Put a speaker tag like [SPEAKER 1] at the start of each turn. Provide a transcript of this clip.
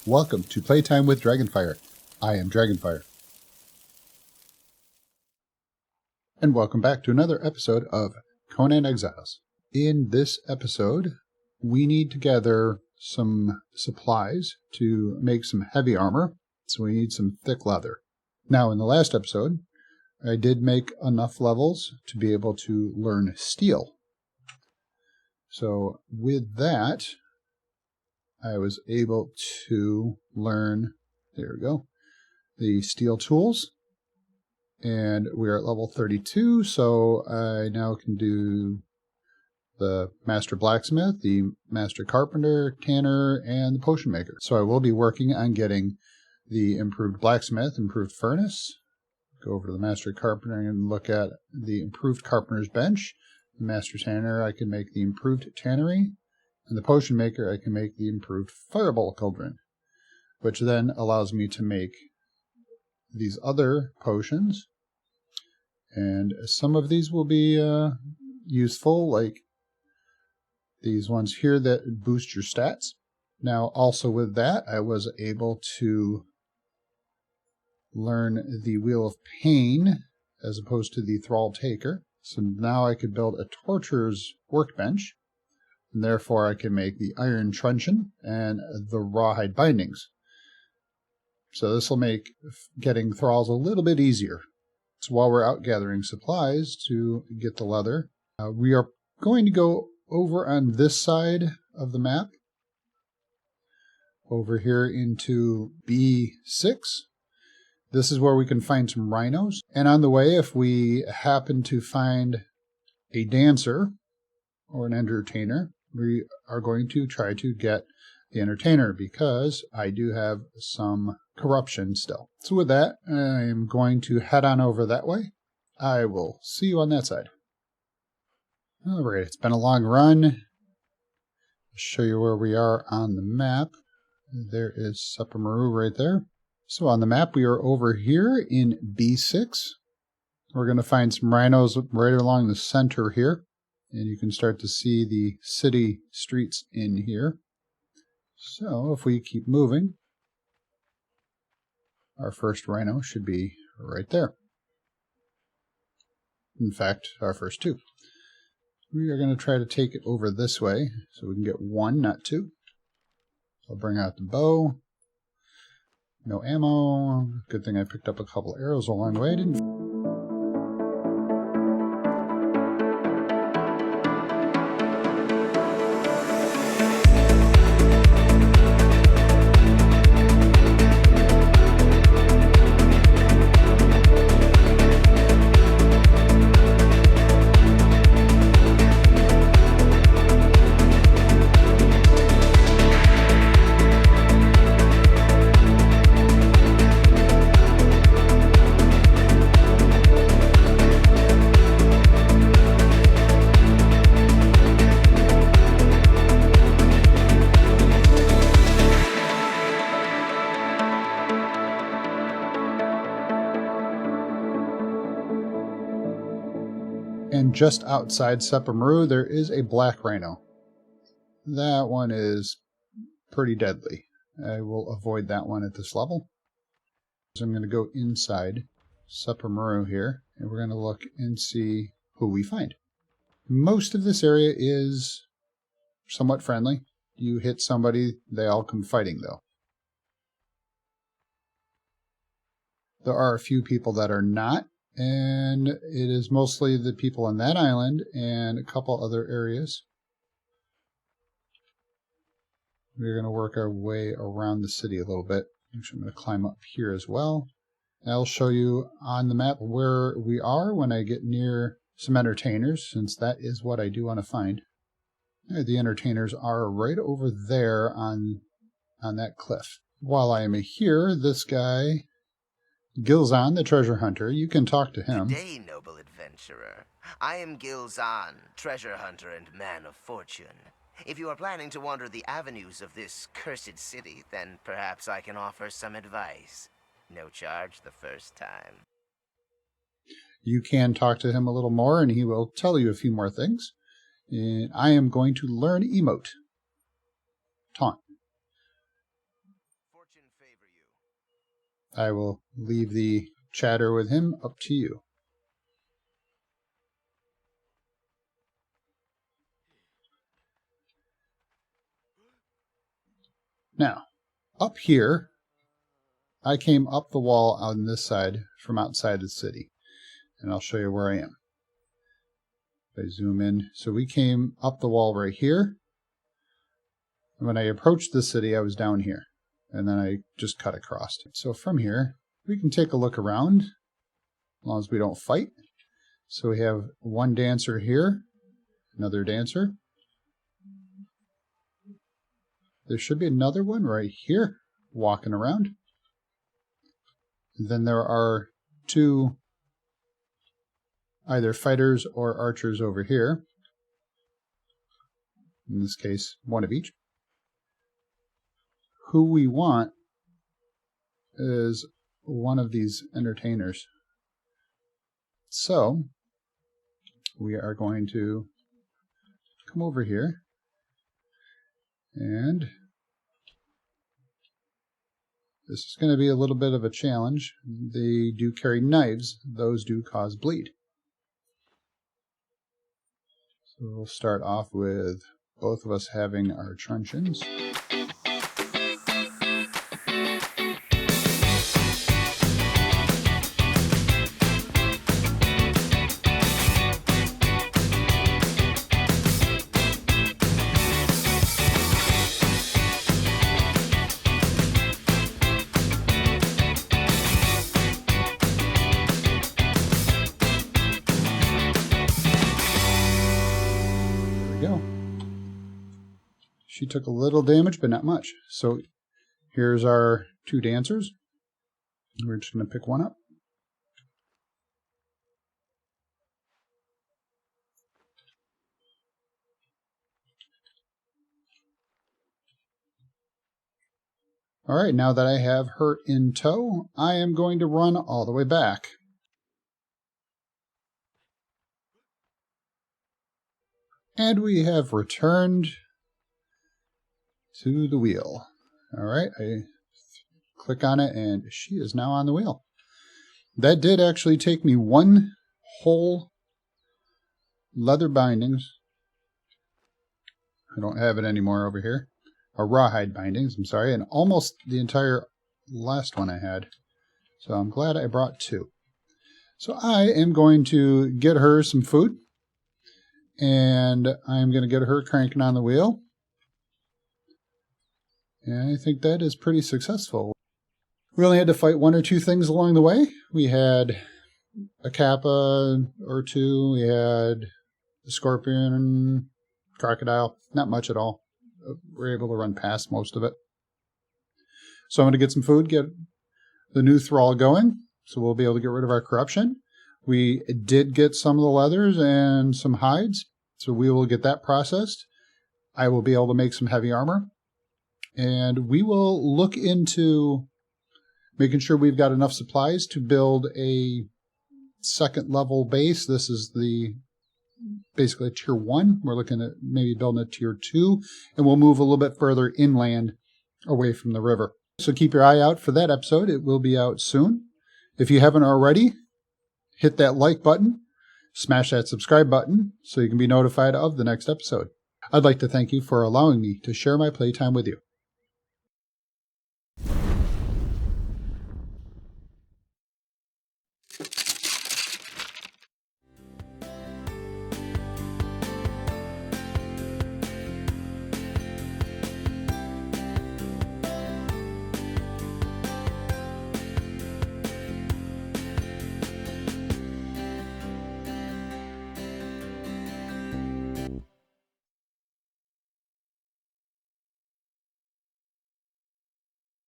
[SPEAKER 1] Welcome to Playtime with Dragonfire. I am Dragonfire. And welcome back to another episode of Conan Exiles. In this episode, we need to gather some supplies to make some heavy armor, so we need some thick leather. Now, in the last episode, I did make enough levels to be able to learn steel. So with that, I was able to learn, there we go, the steel tools. And we are at level 32, so I now can do the Master Blacksmith, the Master Carpenter, Tanner, and the Potion Maker. So I will be working on getting the improved Blacksmith, improved Furnace. Go over to the Master Carpenter and look at the improved Carpenter's Bench. The Master Tanner, I can make the improved Tannery. And the Potion Maker, I can make the improved Fireball Cauldron, which then allows me to make these other potions. And some of these will be useful, like these ones here that boost your stats. Now, also with that, I was able to learn the Wheel of Pain as opposed to the Thermaltake. So now I could build a Torturer's Workbench. And therefore, I can make the Iron Truncheon and the Rawhide Bindings. So this will make getting thralls a little bit easier. So while we're out gathering supplies to get the leather, we are going to go over on this side of the map, over here into B6. This is where we can find some rhinos. And on the way, if we happen to find a dancer or an entertainer, we are going to try to get the entertainer because I do have some corruption still. So with that, I am going to head on over that way. I will see you on that side. Alright, it's been a long run. I'll show you where we are on the map. There is Sepamaru right there. So on the map, we are over here in B6. We're going to find some rhinos right along the center here. And you can start to see the city streets in here. So if we keep moving, our first rhino should be right there. In fact, our first two. We are going to try to take it over this way so we can get one, not two. I'll bring out the bow. No ammo. Good thing I picked up a couple arrows along the way. I didn't. And just outside Sepamaru, there is a black rhino. That one is pretty deadly. I will avoid that one at this level. So I'm going to go inside Sepamaru here, and we're going to look and see who we find. Most of this area is somewhat friendly. You hit somebody, they all come fighting, though. There are a few people that are not. And it is mostly the people on that island and a couple other areas. We're going to work our way around the city a little bit. Actually, I'm going to climb up here as well. And I'll show you on the map where we are when I get near some entertainers, since that is what I do want to find. The entertainers are right over there on that cliff. While I am here, this guy Gilzan, the treasure hunter, you can talk to him.
[SPEAKER 2] Good day, noble adventurer. I am Gilzan, treasure hunter and man of fortune. If you are planning to wander the avenues of this cursed city, then perhaps I can offer some advice. No charge the first time.
[SPEAKER 1] You can talk to him a little more, and he will tell you a few more things. And I am going to learn emote. Taunt. I will leave the chatter with him up to you. Now, up here, I came up the wall on this side from outside the city, and I'll show you where I am. If I zoom in, so we came up the wall right here. And when I approached the city, I was down here, and then I just cut across. So from here, we can take a look around, as long as we don't fight. So we have one dancer here, another dancer. There should be another one right here, walking around. And then there are two either fighters or archers over here. In this case, one of each. Who we want is one of these entertainers. So, we are going to come over here and this is going to be a little bit of a challenge. They do carry knives. Those do cause bleed. So we'll start off with both of us having our truncheons. She took a little damage, but not much. So here's our two dancers. We're just going to pick one up. All right, now that I have her in tow, I am going to run all the way back. And we have returned to the wheel. All right, I click on it and she is now on the wheel. That did actually take me one whole leather bindings. I don't have it anymore over here. Or rawhide bindings, I'm sorry, and almost the entire last one I had. So I'm glad I brought two. So I am going to get her some food. And I'm going to get her cranking on the wheel. And I think that is pretty successful. We only had to fight one or two things along the way. We had a kappa or two. We had a scorpion, crocodile. Not much at all. We're able to run past most of it. So I'm going to get some food, get the new thrall going. So we'll be able to get rid of our corruption. We did get some of the leathers and some hides. So we will get that processed. I will be able to make some heavy armor. And we will look into making sure we've got enough supplies to build a second level base. This is basically a tier 1. We're looking at maybe building a tier 2. And we'll move a little bit further inland away from the river. So keep your eye out for that episode. It will be out soon. If you haven't already, hit that like button. Smash that subscribe button so you can be notified of the next episode. I'd like to thank you for allowing me to share my playtime with you.